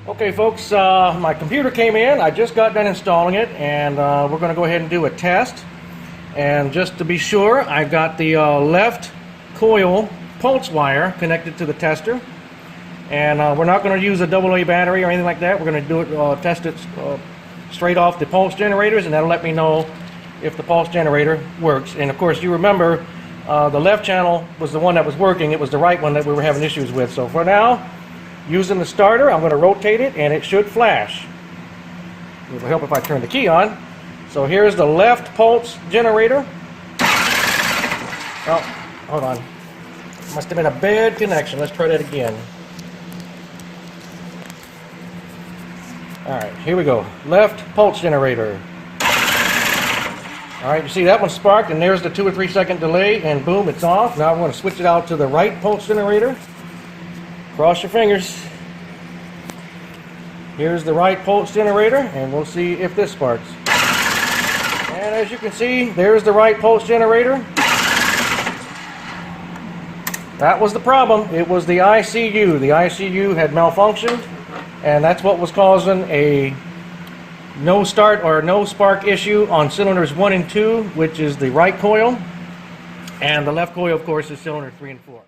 Okay folks, my computer came in. I just got done installing it, and we're going to go ahead and do a test. And just to be sure, I've got the left coil pulse wire connected to the tester. And we're not going to use a AA battery or anything like that. We're going to do it, test it straight off the pulse generators, and that'll let me know if the pulse generator works. And of course, you remember the left channel was the one that was working. It was the right one that we were having issues with. So for now, using the starter, I'm going to rotate it and it should flash. It will help if I turn the key on. So here's the left pulse generator. Oh, hold on. Must have been a bad connection. Let's try that again. Alright, here we go. Left pulse generator. Alright, you see that one sparked, and there's the 2 or 3 second delay, and boom, it's off. Now I'm going to switch it out to the right pulse generator. Cross your fingers. Here's the right pulse generator, and we'll see if this sparks. And as you can see, there's the right pulse generator. That was the problem. It was the ICU. The ICU had malfunctioned, and that's what was causing a no start or no spark issue on cylinders 1 and 2, which is the right coil, and the left coil, of course, is cylinder 3 and 4.